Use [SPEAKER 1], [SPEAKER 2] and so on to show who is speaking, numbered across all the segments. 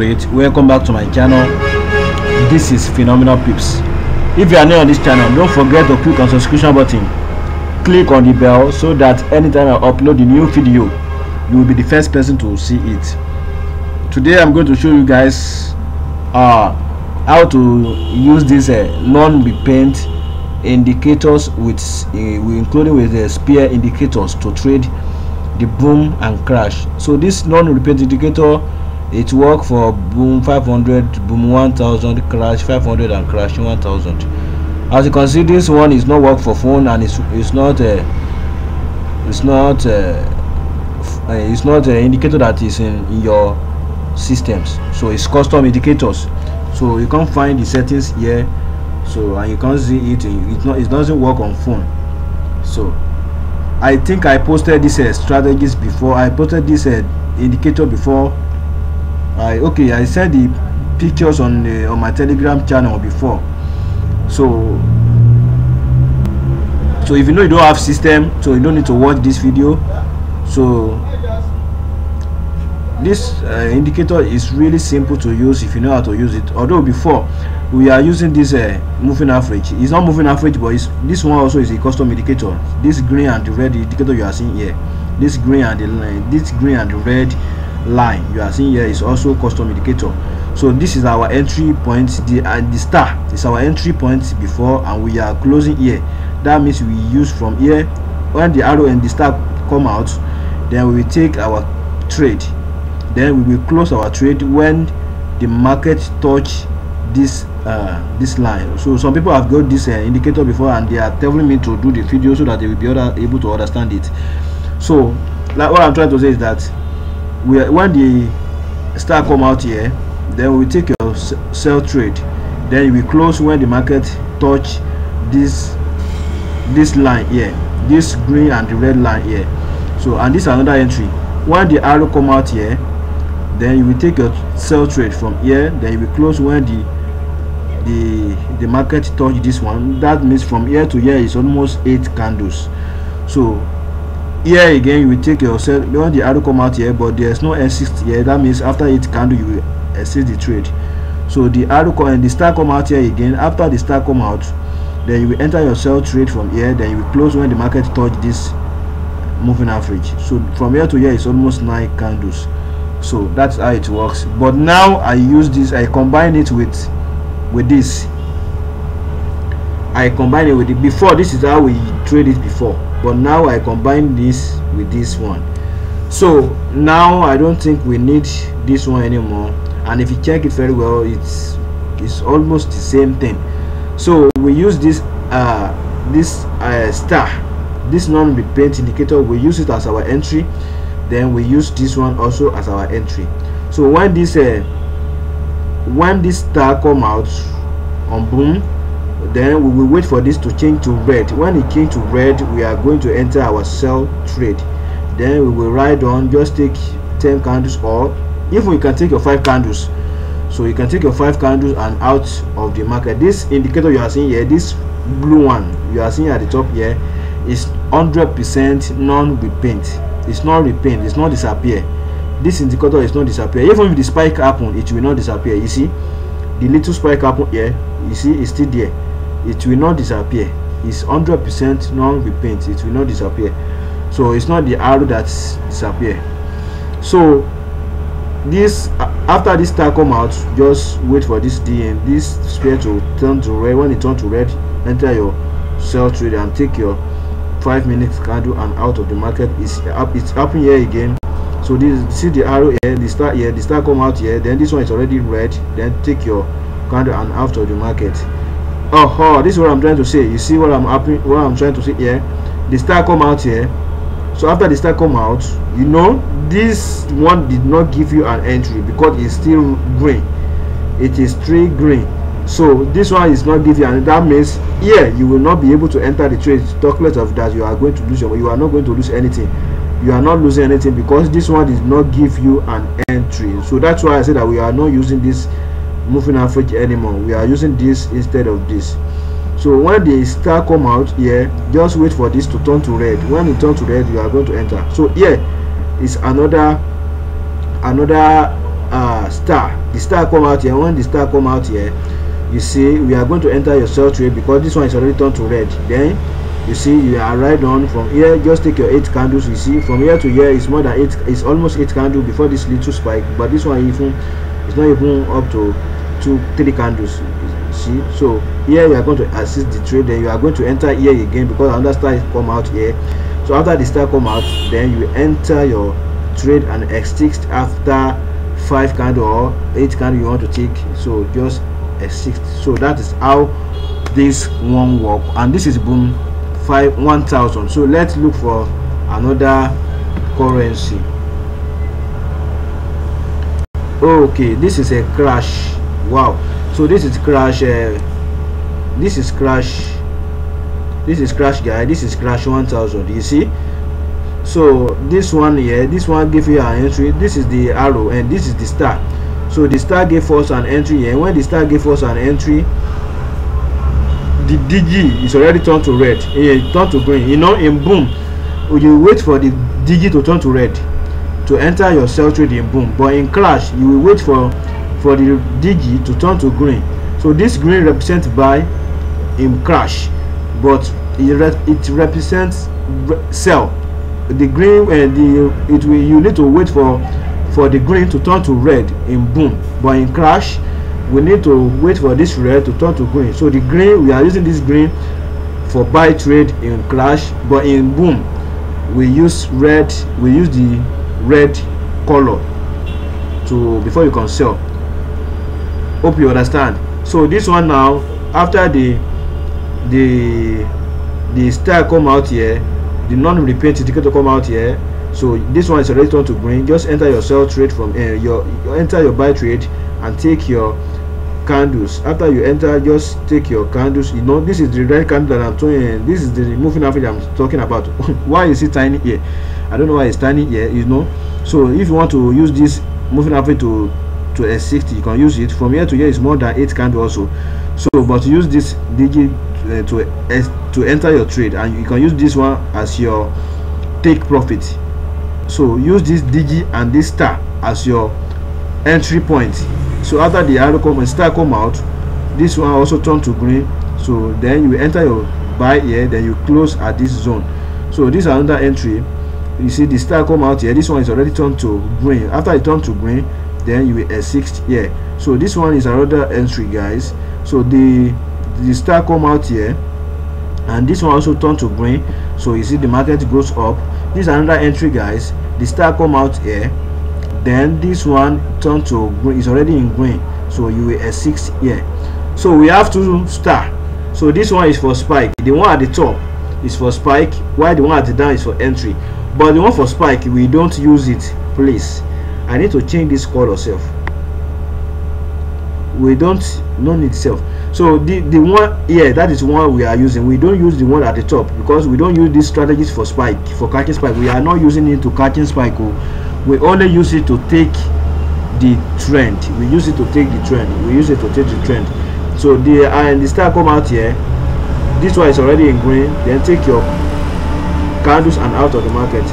[SPEAKER 1] great, welcome back to my channel. This is Phenomenal Pips. If you are new on this channel, don't forget to click on subscription button, click on the bell so that anytime I upload a new video you will be the first person to see it. Today I'm going to show you guys how to use this non-repaint indicators including with the spear indicators to trade the boom and crash. So this non-repaint indicator, it works for boom 500, boom 1000, crash 500 and crash 1000. As you can see, this one is not work for phone, and it's not an indicator that is in your systems. So it's custom indicators, so you can't find the settings here, so and you can't see it. It doesn't work on phone. So I think I posted this strategies before. I posted this indicator before. I sent the pictures on my Telegram channel before. So if you know you don't have system, so you don't need to watch this video. So this indicator is really simple to use if you know how to use it. Although before we are using this moving average, it's not moving average, but this one also is a custom indicator. This green and the red indicator you are seeing here, this green and the red line you are seeing here is also custom indicator. So this is our entry point. The star is our entry point before, and we are closing here. That means we use from here. When the arrow and the star come out, then we will take our trade, then we will close our trade when the market touch this line. So some people have got this indicator before, and they are telling me to do the video so that they will be able to understand it. So like what I'm trying to say is that when the star come out here, then we take your sell trade, then we close when the market touch this line here, this green and the red line here. So and this is another entry. When the arrow come out here, then you will take your sell trade from here, then you will close when the market touch this one. That means from here to here is almost 8 candles. So here again you will take your sell when the arrow come out here, but there's no exit here. That means after 8 candle you will exit the trade. So the arrow and the star come out here again. After the star come out, then you will enter your sell trade from here, then you will close when the market touch this moving average. So from here to here is almost 9 candles. So that's how it works. But now I use this, I combine it with this. I combine it with it. Before, this is how we trade it before, but now I combine this with this one. So now I don't think we need this one anymore, and if you check it very well, it's almost the same thing. So we use this star, this non-repaint indicator, we use it as our entry, then we use this one also as our entry. So when this star come out on boom, then we will wait for this to change to red. When it change to red, we are going to enter our sell trade, then we will ride on, just take 10 candles, or if we can take your 5 candles. So you can take your 5 candles and out of the market. This indicator you are seeing here, this blue one you are seeing at the top here, is 100% non-repaint. It's not repaint, it's not disappear. This indicator is not disappear. Even if the spike happen, it will not disappear. You see the little spike happen here, you see it's still there, it will not disappear. It's 100% non-repaint, it will not disappear. So it's not the arrow that disappear. So this after this star come out, just wait for this spear to turn to red. When it turn to red, enter your sell trade and take your 5 minutes candle and out of the market. It's happening here again. So this, see the arrow here, the star here, the star come out here, then this one is already red, then take your candle and out of the market. This is what I'm trying to say. You see what I'm trying to say here? The star come out here. So after the star come out, you know this one did not give you an entry because it's still green. It is 3 green. So this one is not giving you, and that means here you will not be able to enter the trade. Talk less of that, you are going to lose you are not going to lose anything. You are not losing anything because this one did not give you an entry. So that's why I said that we are not using this moving average anymore. We are using this instead of this. So when the star come out here, just wait for this to turn to red. When it turns to red, you are going to enter. So here is another star. The star come out here. When the star come out here, you see we are going to enter your sell trade because this one is already turned to red. Then you see you are right on from here. Just take your 8 candles. You see from here to here is more than 8, it's almost 8 candles before this little spike, but this one even it's not even up to 3 candles. See, so here you are going to assist the trade, then you are going to enter here again because another star is come out here. So after the star come out, then you enter your trade and exit after 5 candle or 8 candle you want to take. So just exit. So that is how this one work, and this is boom 1000. So let's look for another currency. Okay, this is a crash. Wow, so this is crash. This is crash guy. This is crash 1000. You see, so this one here, this one give you an entry. This is the arrow and this is the star. So the star gave us an entry here. When the star gave us an entry, the DG is already turned to red. It turned to green. You know, in boom, you wait for the DG to turn to red to enter your sell trade in boom, but in crash you will wait for the DG to turn to green. So this green represents buy in crash, but it represents sell. The green and you need to wait for the green to turn to red in boom, but in crash we need to wait for this red to turn to green. So the green, we are using this green for buy trade in crash, but in boom we use red. We use the red color to before you can sell. Hope you understand. So this one now, after the star come out here, the non-repeat indicator come out here. So this one is already turned to green. Just enter your sell trade from enter your buy trade and take your candles. After you enter, just take your candles. You know, this is the red candle that I'm doing. This is the moving average I'm talking about. Why is it tiny here? I don't know why it's tiny here, you know. So if you want to use this moving average to S60, you can use it. From here to here is more than 8 candles also. So but use this digit to enter your trade, and you can use this one as your take profit. So use this digi and this star as your entry point. So after the arrow come and star come out, this one also turn to green. So then you enter your buy here, then you close at this zone. So this is another entry. You see the star come out here. This one is already turned to green. After it turned to green, then you will exit here. So this one is another entry, guys. So the star come out here, and this one also turned to green. So you see the market goes up. This is another entry, guys. The star come out here, then this one turned to green. It's already in green, so you will exit here. So we have 2 star. So this one is for spike. The one at the top is for spike, while the one at the down is for entry. But the one for spike, we don't use it, please. I need to change this color self. We don't need self. So the one here, that is one we are using. We don't use the one at the top because we don't use these strategies for spike, for catching spike. We are not using it to catching spike. We only use it to take the trend. We use it to take the trend. We use it to take the trend. So the star come out here. This one is already in green. Then take your candles and out of the market.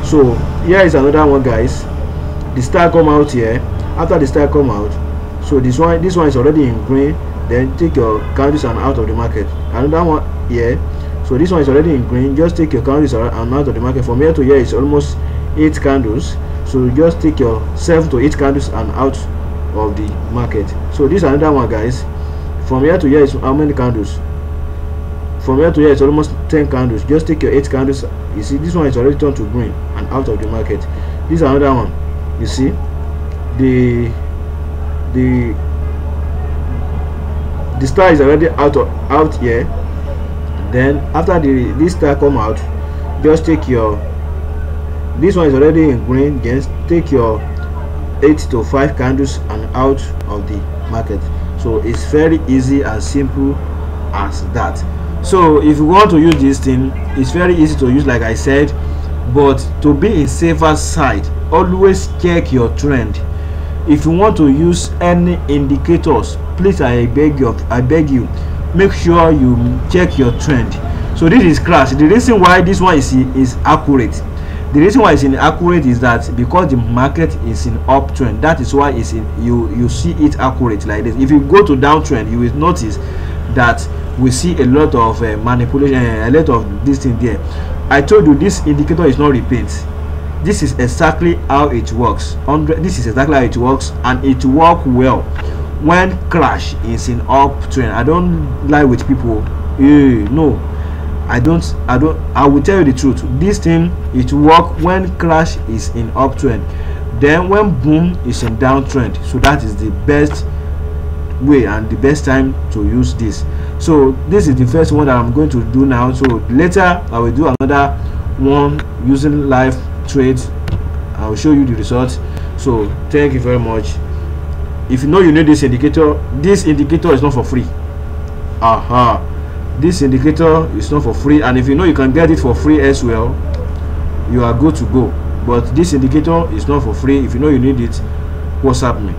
[SPEAKER 1] So here is another one, guys. The star come out here. After the star come out, so this one is already in green. Then take your candles and out of the market. Another one here. So this one is already in green. Just take your candles and out of the market. From here to here is almost 8 candles. So just take your 7 to 8 candles and out of the market. So this is another one, guys. From here to here is how many candles? From here to here it's almost 10 candles. Just take your 8 candles. You see this one is already turned to green and out of the market. This is another one. You see the star is already out here. Then after this star come out, just take your, this one is already in green. Just take your 8 to 5 candles and out of the market. So it's very easy and simple as that. So if you want to use this thing, it's very easy to use, like I said, but to be in safer side, always check your trend. If you want to use any indicators, please, I beg you, make sure you check your trend. So this is crash. The reason why this one is accurate, The reason why it's inaccurate is that because the market is in uptrend, that is why it's in, you see it accurate like this. If you go to downtrend, you will notice that we see a lot of manipulation, a lot of this thing there. I told you this indicator is not repeat. This is exactly how it works. This is exactly how it works, and it works well when crash is in uptrend. I don't lie with people. No, I will tell you the truth. This thing, it work when crash is in uptrend, then when boom is in downtrend. So that is the best way and the best time to use this. So this is the first one that I'm going to do now. So later I will do another one using live trades. I will show you the results. So thank you very much. If you know you need this indicator is not for free. This indicator is not for free, and if you know you can get it for free as well, you are good to go. But this indicator is not for free. If you know you need it, WhatsApp me.